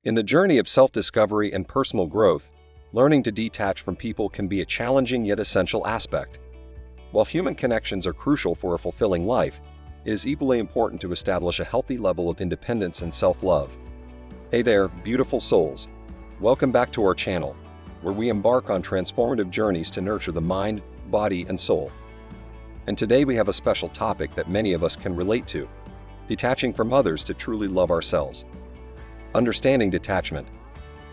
In the journey of self-discovery and personal growth, learning to detach from people can be a challenging yet essential aspect. While human connections are crucial for a fulfilling life, it is equally important to establish a healthy level of independence and self-love. Hey there, beautiful souls. Welcome back to our channel, where we embark on transformative journeys to nurture the mind, body, and soul. And today we have a special topic that many of us can relate to: detaching from others to truly love ourselves. Understanding detachment.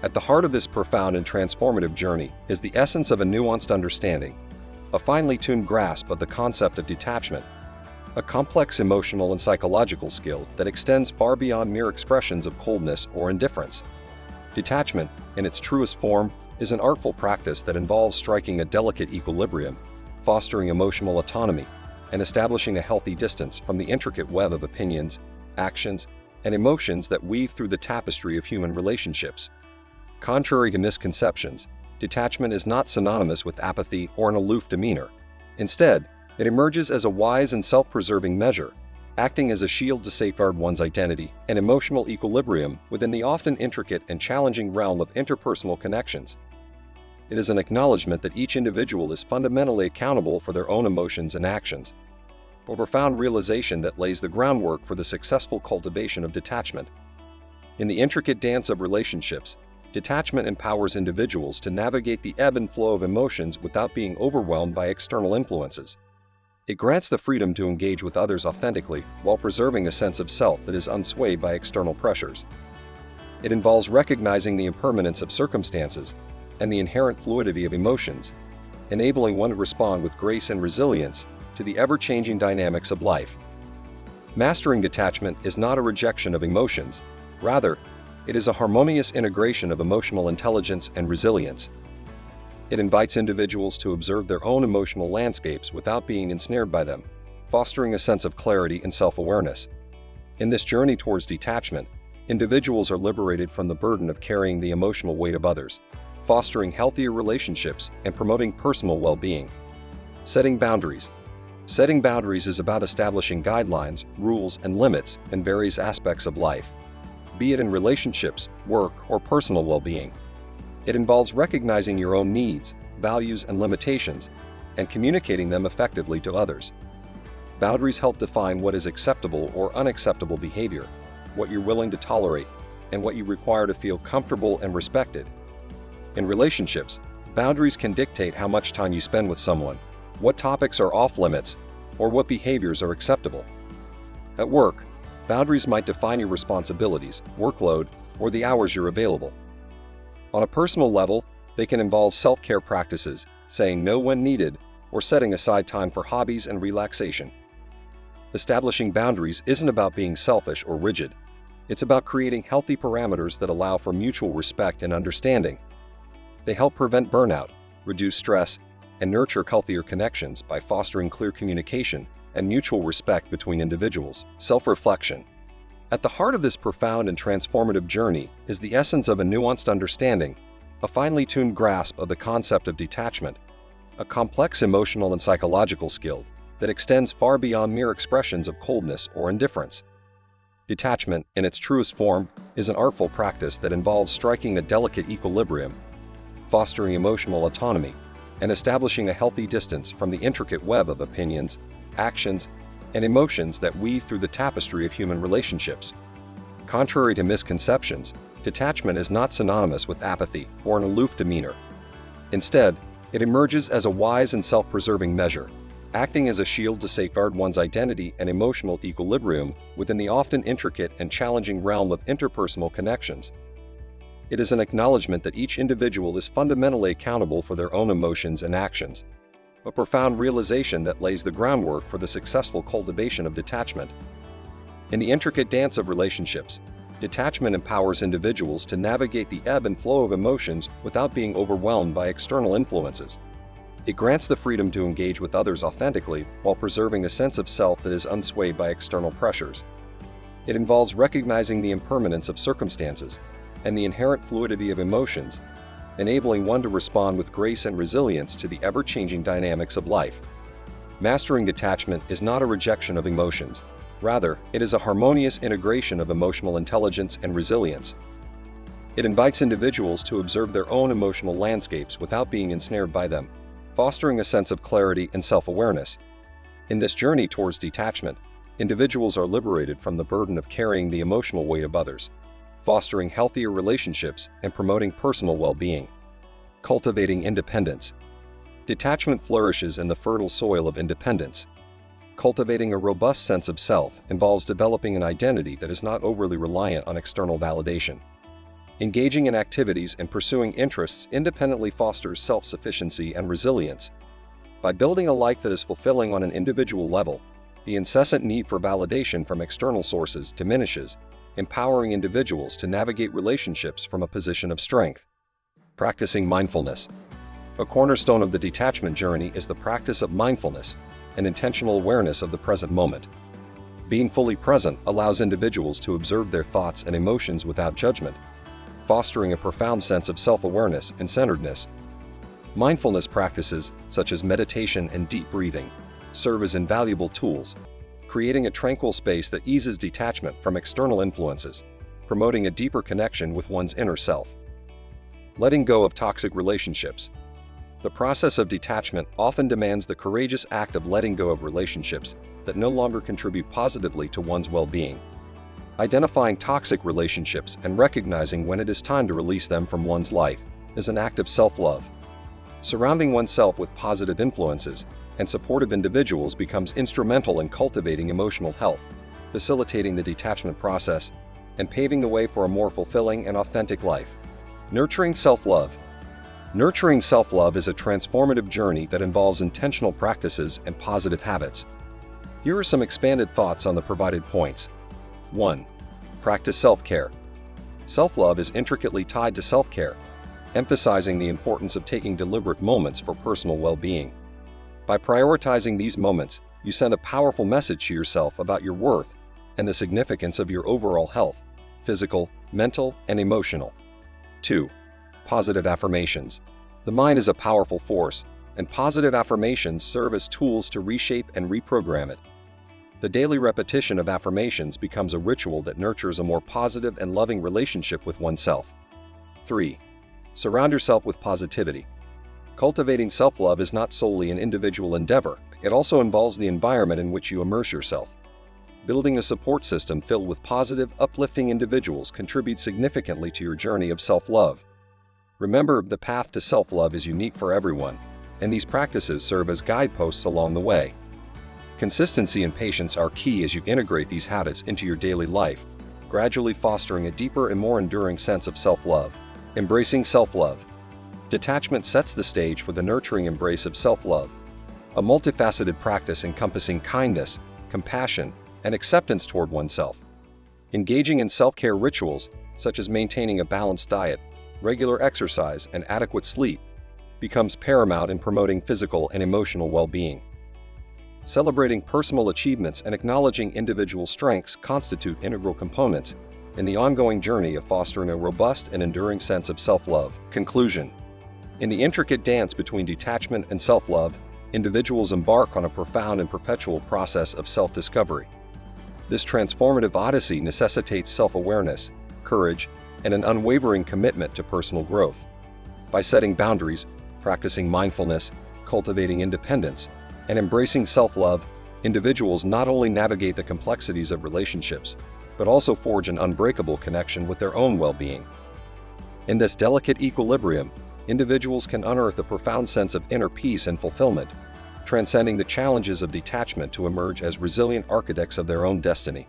At the heart of this profound and transformative journey is the essence of a nuanced understanding, a finely tuned grasp of the concept of detachment, a complex emotional and psychological skill that extends far beyond mere expressions of coldness or indifference. Detachment, in its truest form, is an artful practice that involves striking a delicate equilibrium, fostering emotional autonomy, and establishing a healthy distance from the intricate web of opinions, actions, and emotions that weave through the tapestry of human relationships. Contrary to misconceptions, detachment is not synonymous with apathy or an aloof demeanor. Instead, it emerges as a wise and self-preserving measure, acting as a shield to safeguard one's identity and emotional equilibrium within the often intricate and challenging realm of interpersonal connections. It is an acknowledgement that each individual is fundamentally accountable for their own emotions and actions, a profound realization that lays the groundwork for the successful cultivation of detachment. In the intricate dance of relationships, detachment empowers individuals to navigate the ebb and flow of emotions without being overwhelmed by external influences. It grants the freedom to engage with others authentically while preserving a sense of self that is unswayed by external pressures. It involves recognizing the impermanence of circumstances and the inherent fluidity of emotions, enabling one to respond with grace and resilience to the ever-changing dynamics of life. Mastering detachment is not a rejection of emotions. Rather, it is a harmonious integration of emotional intelligence and resilience. It invites individuals to observe their own emotional landscapes without being ensnared by them, fostering a sense of clarity and self-awareness. In this journey towards detachment, individuals are liberated from the burden of carrying the emotional weight of others, fostering healthier relationships and promoting personal well-being. Setting boundaries. Setting boundaries is about establishing guidelines, rules, and limits in various aspects of life, be it in relationships, work, or personal well-being. It involves recognizing your own needs, values, and limitations, and communicating them effectively to others. Boundaries help define what is acceptable or unacceptable behavior, what you're willing to tolerate, and what you require to feel comfortable and respected. In relationships, boundaries can dictate how much time you spend with someone, what topics are off-limits, or what behaviors are acceptable. At work, boundaries might define your responsibilities, workload, or the hours you're available. On a personal level, they can involve self-care practices, saying no when needed, or setting aside time for hobbies and relaxation. Establishing boundaries isn't about being selfish or rigid. It's about creating healthy parameters that allow for mutual respect and understanding. They help prevent burnout, reduce stress, and nurture healthier connections by fostering clear communication and mutual respect between individuals. Self-reflection. At the heart of this profound and transformative journey is the essence of a nuanced understanding, a finely tuned grasp of the concept of detachment, a complex emotional and psychological skill that extends far beyond mere expressions of coldness or indifference. Detachment, in its truest form, is an artful practice that involves striking a delicate equilibrium, fostering emotional autonomy, and establishing a healthy distance from the intricate web of opinions, actions, and emotions that weave through the tapestry of human relationships. Contrary to misconceptions, detachment is not synonymous with apathy or an aloof demeanor. Instead, it emerges as a wise and self-preserving measure, acting as a shield to safeguard one's identity and emotional equilibrium within the often intricate and challenging realm of interpersonal connections. It is an acknowledgement that each individual is fundamentally accountable for their own emotions and actions, a profound realization that lays the groundwork for the successful cultivation of detachment. In the intricate dance of relationships, detachment empowers individuals to navigate the ebb and flow of emotions without being overwhelmed by external influences. It grants the freedom to engage with others authentically while preserving a sense of self that is unswayed by external pressures. It involves recognizing the impermanence of circumstances and the inherent fluidity of emotions, enabling one to respond with grace and resilience to the ever-changing dynamics of life. Mastering detachment is not a rejection of emotions. Rather, it is a harmonious integration of emotional intelligence and resilience. It invites individuals to observe their own emotional landscapes without being ensnared by them, fostering a sense of clarity and self-awareness. In this journey towards detachment, individuals are liberated from the burden of carrying the emotional weight of others, fostering healthier relationships and promoting personal well-being. Cultivating independence. Detachment flourishes in the fertile soil of independence. Cultivating a robust sense of self involves developing an identity that is not overly reliant on external validation. Engaging in activities and pursuing interests independently fosters self-sufficiency and resilience. By building a life that is fulfilling on an individual level, the incessant need for validation from external sources diminishes, empowering individuals to navigate relationships from a position of strength. Practicing mindfulness. A cornerstone of the detachment journey is the practice of mindfulness, an intentional awareness of the present moment. Being fully present allows individuals to observe their thoughts and emotions without judgment, fostering a profound sense of self-awareness and centeredness. Mindfulness practices, such as meditation and deep breathing, serve as invaluable tools, creating a tranquil space that eases detachment from external influences, promoting a deeper connection with one's inner self. Letting go of toxic relationships. The process of detachment often demands the courageous act of letting go of relationships that no longer contribute positively to one's well-being. Identifying toxic relationships and recognizing when it is time to release them from one's life is an act of self-love. Surrounding oneself with positive influences and supportive individuals becomes instrumental in cultivating emotional health, facilitating the detachment process, and paving the way for a more fulfilling and authentic life. Nurturing self-love. Nurturing self-love is a transformative journey that involves intentional practices and positive habits. Here are some expanded thoughts on the provided points. 1. Practice self-care. Self-love is intricately tied to self-care, emphasizing the importance of taking deliberate moments for personal well-being. By prioritizing these moments, you send a powerful message to yourself about your worth and the significance of your overall health, physical, mental, and emotional. 2. Positive affirmations. The mind is a powerful force, and positive affirmations serve as tools to reshape and reprogram it. The daily repetition of affirmations becomes a ritual that nurtures a more positive and loving relationship with oneself. 3. Surround yourself with positivity. Cultivating self-love is not solely an individual endeavor, it also involves the environment in which you immerse yourself. Building a support system filled with positive, uplifting individuals contributes significantly to your journey of self-love. Remember, the path to self-love is unique for everyone, and these practices serve as guideposts along the way. Consistency and patience are key as you integrate these habits into your daily life, gradually fostering a deeper and more enduring sense of self-love. Embracing self-love. Detachment sets the stage for the nurturing embrace of self-love, a multifaceted practice encompassing kindness, compassion, and acceptance toward oneself. Engaging in self-care rituals, such as maintaining a balanced diet, regular exercise, and adequate sleep, becomes paramount in promoting physical and emotional well-being. Celebrating personal achievements and acknowledging individual strengths constitute integral components in the ongoing journey of fostering a robust and enduring sense of self-love. Conclusion. In the intricate dance between detachment and self-love, individuals embark on a profound and perpetual process of self-discovery. This transformative odyssey necessitates self-awareness, courage, and an unwavering commitment to personal growth. By setting boundaries, practicing mindfulness, cultivating independence, and embracing self-love, individuals not only navigate the complexities of relationships, but also forge an unbreakable connection with their own well-being. In this delicate equilibrium, individuals can unearth a profound sense of inner peace and fulfillment, transcending the challenges of detachment to emerge as resilient architects of their own destiny.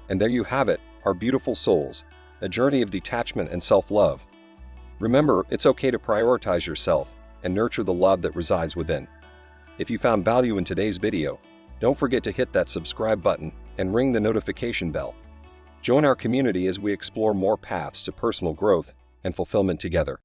And there you have it, our beautiful souls, a journey of detachment and self-love. Remember, it's okay to prioritize yourself and nurture the love that resides within. If you found value in today's video, don't forget to hit that subscribe button and ring the notification bell. Join our community as we explore more paths to personal growth and fulfillment together.